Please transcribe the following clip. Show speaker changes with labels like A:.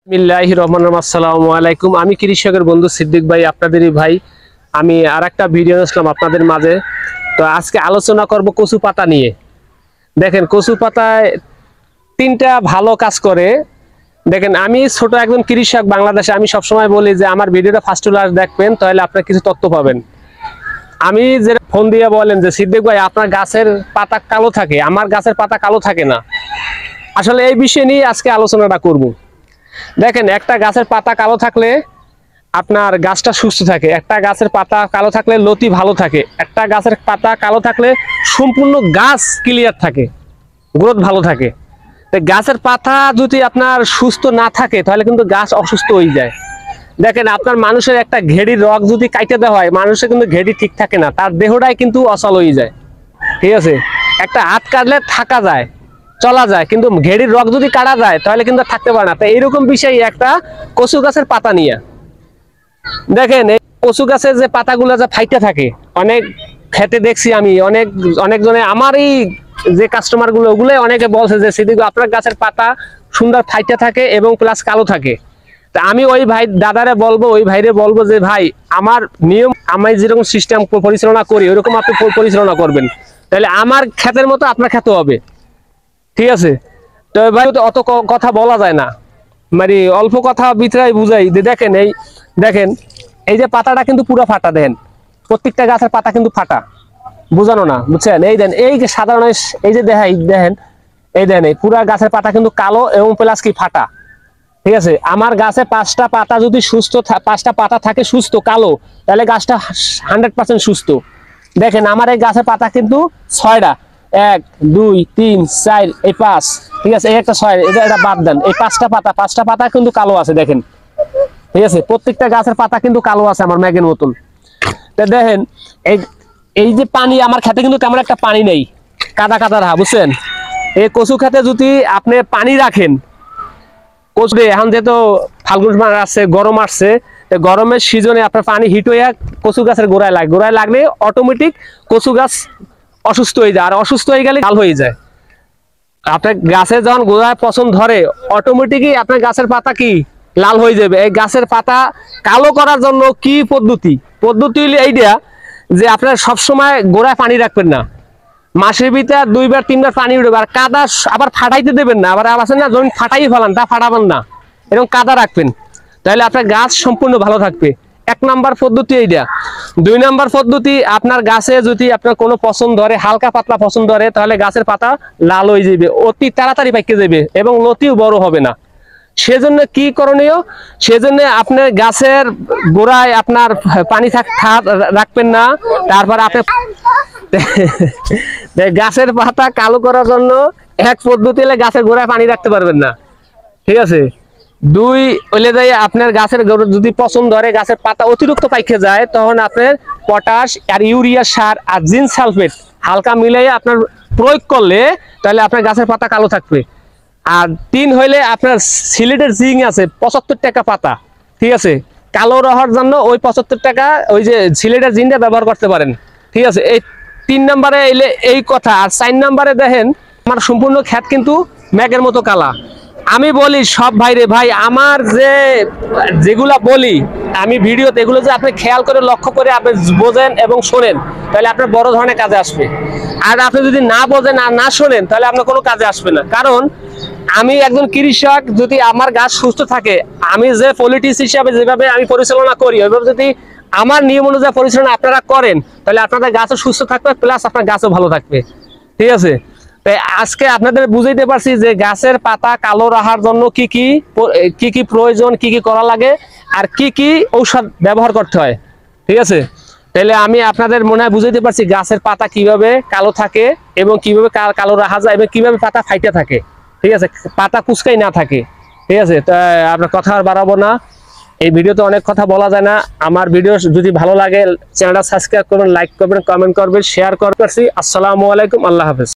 A: বিসমিল্লাহির রহমানির রহিম। আসসালামু আলাইকুম। আমি কৃষকের বন্ধু সিদ্দিক ভাই, আপনাদেরই ভাই। আমি আরেকটা ভিডিও আসলাম আপনাদের মাঝে। তো আজকে আলোচনা করব কচু পাতা নিয়ে। দেখেন, কচু পাতায় তিনটা ভালো কাজ করে। দেখেন, আমি ছোট একজন কৃষক বাংলাদেশে। আমি সবসময় বলি যে আমার ভিডিওটা ফার্স্ট টু লাস্ট দেখবেন, তাহলে আপনারা কিছু তথ্য পাবেন। আমি যে ফোন দিয়ে বলেন যে সিদ্দিক ভাই আপনার গাছের পাতা কালো থাকে, আমার গাছের পাতা কালো থাকে না। আসলে এই বিষয় নিয়ে আজকে আলোচনাটা করব। দেখেন, একটা গাছের পাতা কালো থাকলে আপনার গাছটা সুস্থ থাকে, একটা গাছের পাতা কালো থাকলে লতি ভালো থাকে, একটা গাছের পাতা কালো থাকলে সম্পূর্ণ গাছ ক্লিয়ার থাকে, গ্রোথ ভালো থাকে। গাছের পাতা যদি আপনার সুস্থ না থাকে তাহলে কিন্তু গাছ অসুস্থ হয়ে যায়। দেখেন, আপনার মানুষের একটা ঘেড়ির রগ যদি কাটে দেওয়া হয়, মানুষের কিন্তু ঘেড়ি ঠিক থাকে না, তার দেহটাই কিন্তু অচল হয়ে যায়। ঠিক আছে, একটা হাত কাটলে থাকা যায়, চলা যায়, কিন্তু ঘেড়ির রগ যদি কাটা যায় তাহলে কিন্তু থাকতে পারে না। তো এইরকম বিষয় একটা কচু গাছের পাতা নিয়ে। দেখেন, এই কচু গাছের যে পাতাগুলো যে ফাইটে থাকে, অনেক খেতে দেখছি আমি, অনেকজনে আমারই যে কাস্টমার গুলো, ওগুলো অনেকে বলছে যে সিদ্দিক আপনার গাছের পাতা সুন্দর ফাইটে থাকে এবং প্লাস কালো থাকে। তা আমি ওই ভাই দাদারে বলবো, ওই ভাইরে বলবো যে ভাই আমার নিয়ম, আমি যেরকম সিস্টেম পরিচালনা করি ওইরকম আপনি পরিচালনা করবেন, তাহলে আমার ক্ষেতের মতো আপনার খেতে হবে। ঠিক আছে, তো ভাই অত কথা বলা যায় না, মানে অল্প কথা ভিতরাই বুঝাই। দেখেন এই যে পাতাটা কিন্তু পুরো ফাটা, দেন প্রত্যেকটা গাছের পাতা কিন্তু ফাটা, বুঝানো না, বুঝছেন? এই দেন, এই যে সাধারণ এই যে দেখেন, এই দেন এই পুরা গাছের পাতা কিন্তু কালো এবং প্লাস কি ফাটা। ঠিক আছে, আমার গাছে পাঁচটা পাতা যদি পাঁচটা পাতা থাকে সুস্থ কালো, তাহলে গাছটা 100% সুস্থ। দেখেন, আমার এই গাছের পাতা কিন্তু 6টা, 1 2 3 4 এই 5। ঠিক আছে, এই একটা 6, এটা বাদ দেন, এই পাঁচটা পাতা কিন্তু কালো আছে দেখেন। ঠিক আছে, প্রত্যেকটা গাছের পাতা কিন্তু কালো আছে আমার ম্যাগের মতন। তো দেখেন, এই যে পানি আমার খেতে কিন্তু তেমন একটা পানি নেই, কাদা কাদা রাখা, বুঝছেন? এই কচু খেতে যদি আপনি পানি রাখেন, কচু এখন যেহেতু ফাল্গুন মাস আসছে, গরম আসছে, গরমের সিজনে আপনার পানি হিট হয়ে কচু গাছের গোড়ায় লাগলে অটোমেটিক কচু গাছ অসুস্থ হয়ে যায়, আর অসুস্থ হয়ে গেলে লাল হয়ে যায়। আপনার গাছের যখন গোড়ায় পচন ধরে, অটোমেটিকই আপনার গাছের পাতা কি লাল হয়ে যাবে। এই গাছের পাতা কালো করার জন্য কি পদ্ধতি হলো এইটা, যে আপনার সবসময় গোড়ায় পানি রাখবেন না, মাসের ভিতরে 2বার 3বার পানি উঠবে। আর কাদা আবার ফাটাইতে দেবেন না, আবার আছে না জমি ফাটাই ফেলান, তা ফাটাবেন না, এরকম কাদা রাখবেন, তাহলে আপনার গাছ সম্পূর্ণ ভালো থাকবে। 1 নাম্বার পদ্ধতি এইটা। 2 নাম্বার পদ্ধতি, আপনার গাছে যদি আপনার কোনো পছন্দ ধরে, হালকা পাতলা পছন্দ ধরে, তাহলে গাছের পাতা লাল হয়ে যাবে, অতি তাড়াতাড়ি পাইকে যাবে এবং লতিও বড় হবে না। সেজন্য কি করণীয়? সেজন্য আপনার গাছের গোড়ায় আপনার পানি রাখবেন না। তারপর আপনি গাছের পাতা কালো করার জন্য এক পদ্ধতি হলে গাছের গোড়ায় পানি রাখতে পারবেন না। ঠিক আছে, 2 হলে যাই আপনার গাছের যদি পছন্দ ধরে, গাছের পাতা অতিরিক্ত পাইকে যায়, তখন আপনার পটাশ আর ইউরিয়া সার আর জিঙ্ক সালফেট হালকা মিলিয়ে আপনার প্রয়োগ করলে তাহলে আপনার গাছের পাতা কালো থাকবে। আর 3 হইলে আপনার সিলেটের জিঙ্ক আছে 75 টাকা পাতা। ঠিক আছে, কালো রহর জন্য ওই 75 টাকা ওই যে সিলেটের জিঙ্কটা ব্যবহার করতে পারেন। ঠিক আছে, এই 3 নম্বরে এলে এই কথা। আর 4 নম্বরে দেখেন, আমার সম্পূর্ণ ক্ষেত কিন্তু ম্যাগের মতো কালা। আমি বলি সব ভাইরে, ভাই আমার যেগুলা বলি আমি ভিডিওতে, এগুলো যে আপনি খেয়াল করে লক্ষ্য করে আপনি বোঝেন এবং শোনেন, তাহলে আপনার বড় ধরনের কাজে আসবে। আর আপনি যদি না বোঝেন আর না শোনেন, তাহলে আপনার কোনো কাজে আসবে না। কারণ আমি একজন কৃষক, যদি আমার গাছ সুস্থ থাকে, আমি যে পলিটিক্স হিসাবে যেভাবে আমি পরিচালনা করি, ওইভাবে যদি আমার নিয়ম অনুযায়ী পরিচালনা আপনারা করেন, তাহলে আপনাদের গাছও সুস্থ থাকবে, প্লাস আপনার গাছও ভালো থাকবে। ঠিক আছে, তাই আজকে আপনাদের বুঝাইতে পারছি যে গাছের পাতা কালো রাখার জন্য কি কি প্রয়োজন, কি কি করা লাগে, আর কি কি ঔষধ ব্যবহার করতে হয়। ঠিক আছে, তাহলে আমি আপনাদের মনে হয় বুঝাইতে পারছি গাছের পাতা কিভাবে কালো থাকে এবং কিভাবে কালো রাখা যায় এবং কিভাবে পাতা ফাইটে থাকে। ঠিক আছে, পাতা কুচকাই না থাকে। ঠিক আছে, তা আপনার কথা আর বাড়াবো না, এই ভিডিওতে অনেক কথা বলা যায় না। আমার ভিডিও যদি ভালো লাগে চ্যানেলটা সাবস্ক্রাইব করবেন, লাইক করবেন, কমেন্ট করবেন, শেয়ার করবেন। আসসালামু আলাইকুম, আল্লাহ হাফেজ।